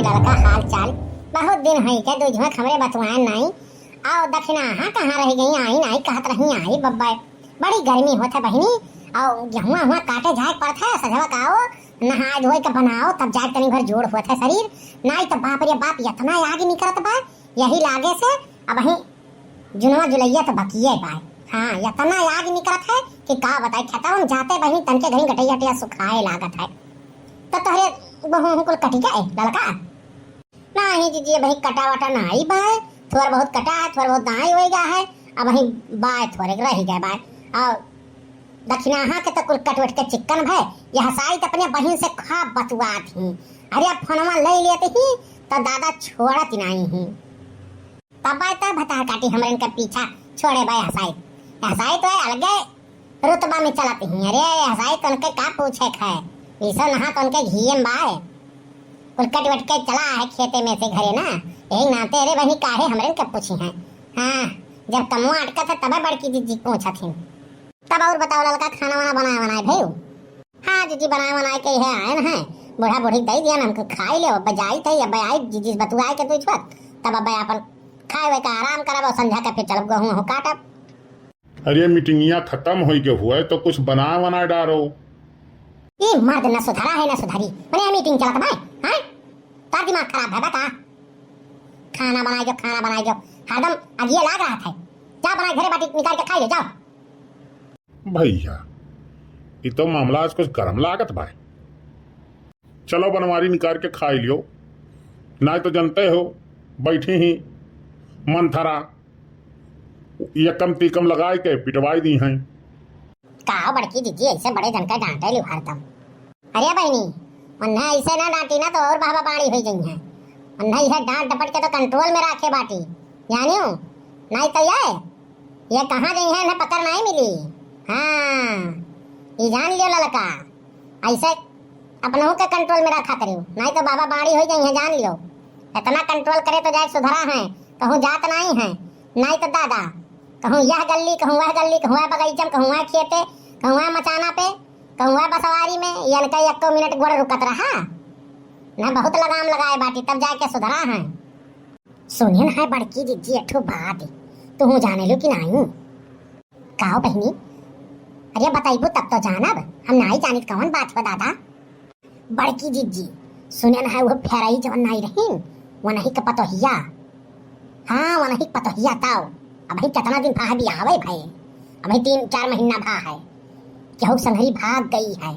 पूछी लड़का हाल चाल। बहुत दिन है के दूझवा खमरे बतवाए नहीं। आओ दक्षिणा हाँ कहाँ रह गई आई नहीं कहत रही आई बब्बा। बड़ी गर्मी होता बहिनी और गेहुआ हुआ काटे जाए पड़ता है सजवा का आओ नहा धोए के बनाओ तब जाके तनी घर जोड़ होता है शरीर नहीं तो बाप रे बाप इतना आगे निकलत बा यही लागे से अब वही जुनवा जुलैया तो बकिए बा। हाँ इतना आग निकलत है कि का बताई खतम जाते बहिनी तनके घरी गटैया टिया सुखाए लागत है। तो तोहरे बहु कुल कटी गए लड़का नहीं जीजिए भाई कटा वटा नहीं बाय थोड़ा बहुत कटा है थोड़ा बहुत दाई हो गया है अब वही बाय थोड़े रह गए बाय और दक्षिणा के तो कुल कटवट के चिकन भाई यह साई तो अपने बहन से खा बतुआ थी। अरे अब फोनमा ले लेते ही तो दादा छोड़त नहीं ही तब तब बता काटी हमरे इनका पीछा छोड़े भाई हसाई तो अलगे रुतबा में चलती ही। अरे हसाई तो उनके का पूछे खाए ऐसा नहा तो उनके घी में बाय कुल कटवट के चला है खेते में से घरे ना यही नाते अरे बहनी काहे हमरे इनके पूछी हैं। हाँ जब कमुआ अटका था तब बड़की जीजी पूछा थी तब और बताओ लड़का खाना वाना बनाए भाई। हाँ जीजी बनाए के है आए ना है बूढ़ा बूढ़ी दे दिया ना हमको खाई ले बजाई थे अब आई जीजी बतुआए के तुझ तब अब अपन खाए हुए का आराम करब संझा के फिर चलब गेहूं हो काटब। अरे मीटिंगिया खत्म हो के हुआ तो कुछ बना डारो। ये मर्द न सुधारा है न सुधारी मैंने मीटिंग चलत भाई। हाँ तार दिमाग खराब है बता खाना बनाए जो हरदम अब ये लाग रहा था जा बनाए घरे बाटी निकाल के खाई ले जाओ। भैया ये तो मामला आज कुछ गर्म लागत भाई चलो बनवारी निकाल के खाई लियो ना तो जानते हो बैठी ही मंथरा यकम तीकम लगाए के पिटवाई दी हैं। का बड़की दीदी ऐसे बड़े जन का डांटे ली हरदम। अरे बहनी मन्ना ऐसे ना डांटी ना तो और बाबा बाड़ी हो गई है मन्ना यह डांट डपट के तो कंट्रोल में रखे बाटी जानियो नहीं तो ये कहाँ गई है ना पकड़ नहीं मिली। हाँ ये जान लियो लड़का ऐसे अपनों के कंट्रोल में रखा करियो नहीं तो बाबा बाड़ी हो गई है जान लियो। इतना कंट्रोल करे तो जाए सुधरा है कहूँ जात नहीं है नहीं तो दादा कहूँ यह गली कहूँ वह गली कहूँ वह बगीचा कहूँ वह खेते कहूँ वह मचाना पे कहूँ वह बसवारी में ये इनका 1 मिनट गोड़ रुकत रहा ना बहुत लगाम लगाए बाटी तब जाके सुधरा है। सुनिए ना है बड़की दीदी एठो बात तू जाने लो कि नहीं कहो बहनी। अरे बताइबो तब तो जानब हम नहीं जानित कौन बात हो दादा। बड़की दीदी सुने ना है वो फेराई जवन नहीं रही वो नहीं का पतोहिया। हाँ वो नहीं पतोहिया ताओ अब भाई कितना दिन भा भी आवे भाई अब भाई 3-4 महीना भा है केहू संघरी भाग गई है।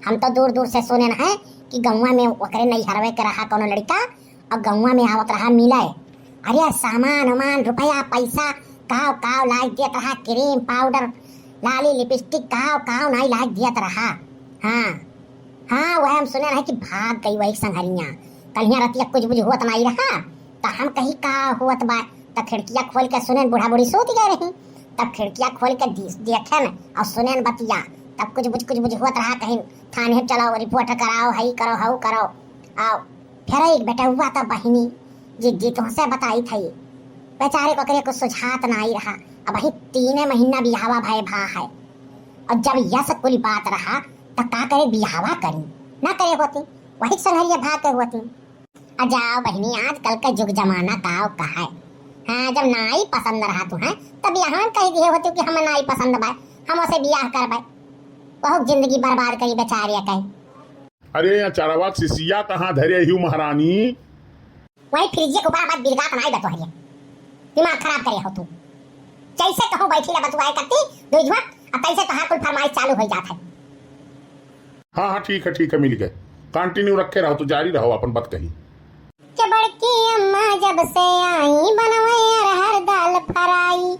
हम तो दूर दूर से सुने ना है कि गौवा में ओकरे नहीं हरवे के रहा कोनो लड़का और गौवा में आवत रहा मिले। अरे सामान उमान रुपया पैसा काव लाइक देत रहा क्रीम पाउडर लाली लिपस्टिक काव नहीं लाइक देत रहा। हाँ वह हम सुने रहे कि भाग गई वही संघरिया कलिया रतिया कुछ बुझ हुआ नहीं रहा तो हम कहीं का हुआ बा तब खिड़किया खोल के सुने बूढ़ा बूढ़ी सोती गए रही तब खिड़किया खोल के देखे न और सुने बतिया तब कुछ बुझ हुआ रहा कहीं थाने चलाओ रिपोर्ट कराओ हई करो हाउ करो आओ फिर एक बेटा हुआ तब बहिनी जी तुमसे बताई थी बेचारे को करे कुछ सुझात नहीं रहा अब वही 3 महीना बिहावा भय भा है और जब यह सब कुल बात रहा तो का करे बिहावा करी ना करे होती वही संघरिया भाग के होती। जाओ बहनी आजकल का युग जमाना का है। हाँ जब नाई पसंद रहा तू है तब यहाँ कह दिए होती कि हमें नाई पसंद बा हम उसे ब्याह करवाए बहुत जिंदगी बर्बाद करी बेचारिया कहे। अरे यहाँ चारावाक सिसिया कहाँ धरे ही महारानी वही फ्रिज के ऊपर बात बिरगा बनाई बतोहरिया दिमाग खराब करे हो तू जैसे कहूँ बैठी ले बतुआए करती दूजवा अब तैसे कहा कुल फरमाइश चालू हो जाता है। हाँ ठीक है मिल गए कंटिन्यू रखे रहो तो जारी रहो अपन बात कही। बड़की अम्मा जब से आई बनवे अरहर दाल फ्राई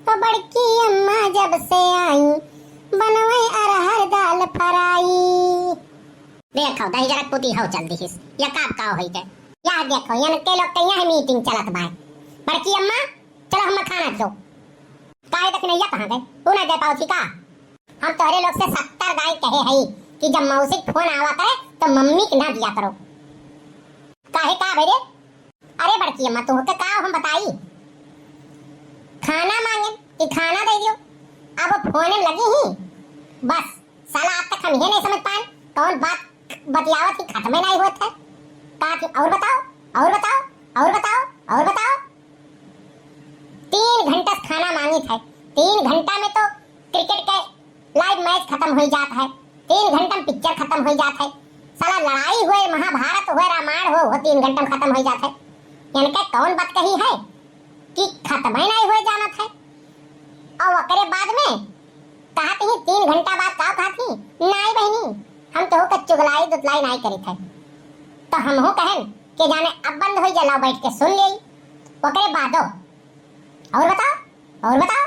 तो बड़की अम्मा जब से आई बनवे अरहर दाल फ्राई। देखो दही जरा पुती हो चल दिस या काप का होई के या देखो यन के लोग के यहाँ मीटिंग चलत बा बड़की अम्मा चलो हम खाना दो काहे तक नहीं कहां गए तू ना दे पाउथी का हम तोरे लोग से 70 गाय कहे हई कि जब मौसी फोन आवा करे तो मम्मी के ना दिया करो काहे का बेरे। अरे बड़की अम्मा तू के का हम बताई खाना मांगे कि खाना दे दियो अब फोन में लगी ही बस साला आज तक हम ये नहीं समझ पाए कौन बात बतियावत ही खत्म नहीं होता है का खाती, और बताओ और बताओ और बताओ और बताओ। 3 घंटा खाना मांगी थे, 3 घंटा में तो क्रिकेट के लाइव मैच खत्म हो जाता है, 3 घंटा में पिक्चर खत्म हो जाता है, साला लड़ाई हुए, महाभारत हुए, रामायण हो 3 घंटा में खत्म हो जाता है। यानी कि कौन बात कही है कि खत्म ही नहीं हुए जाना था। और वकरे बाद में कहती ही 3 घंटा बाद का खाती नहीं बहनी, हम तो का चुगलाई दुतलाई नहीं करी थे, तो हम हो कहन के जाने अब बंद हो जलाओ, बैठ के सुन ले। वकरे बादो और बताओ और बताओ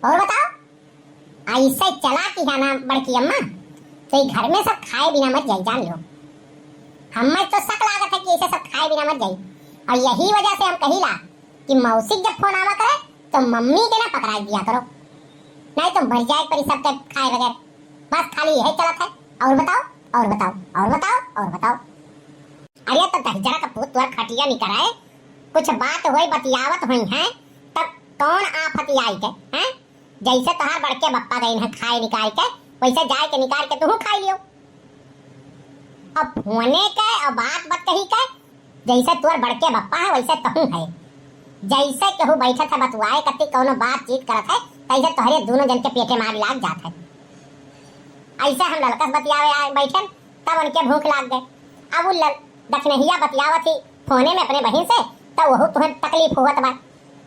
और बताओ। ऐसे चला कि है ना बड़की अम्मा, तो घर में सब खाए बिना मत जाई, जान लो। हमें तो शक लागत है कि ऐसे सब खाए बिना मत जाई, और यही वजह से हम कहिला कि मौसी जब फोन आवा करे तो मम्मी के ना पकड़ा दिया करो, नहीं तो भर जाए पर सब खाए बगैर। बस खाली यही चलत है, और बताओ और बताओ और बताओ और बताओ। अरे तो दहजरा का पूत तुअर खटिया नहीं कराए, कुछ बात होई बतियावत हुई है, तब कौन आफत आई के हैं? जैसे तोहार बड़के बप्पा गई है खाए निकाल के, वैसे जाए के निकाल के तू खाई लियो। अब होने के और बात बत कही के, जैसे तुअर बड़के बप्पा है वैसे तहू है। जैसे केहू बैठा था बतुआए कति कोनो बातचीत करत है, तैसे तोहरे दोनों जन के पेटे मार लाग जात है। ऐसे हम लड़कस बतियावे बैठन, तब उनके भूख लाग गए। अब वो दखनहिया बतियावत थी फोने में अपने बहन से, तब वह तुम्हें तकलीफ होवत बा,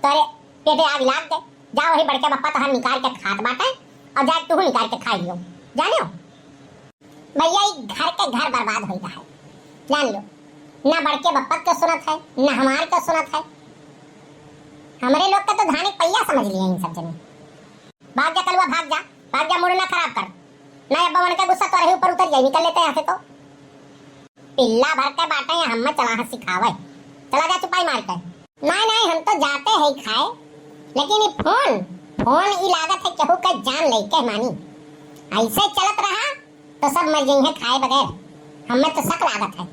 तोरे पेटे आग लाग गए। जा वही बड़के बप्पा तोहर निकाल के खात बाटे, और जा तू निकाल के खाई लियो, जानियो। भैया घर के घर बर्बाद होता है, जान लो। ना बड़के बप्पा के सुनत है, ना हमारे को सुनत है। हमारे लोग का तो धानी पहिया समझ लिए इन सब जने। भाग जा कलवा, भाग जा, मूड ना खराब कर। ना अब्बा मन का गुस्सा तो रहे ऊपर उतर जाए, निकल लेते हैं यहाँ से। तो पिल्ला भर के बाटे या हमें चला सिखावे, चला जा चुपाई मार कर। नहीं हम तो जाते हैं खाए, लेकिन ये फोन ई लागत है केहू का जान लेके मानी। ऐसे चलत रहा तो सब मर गई है खाए बगैर, हमें तो शक लागत है।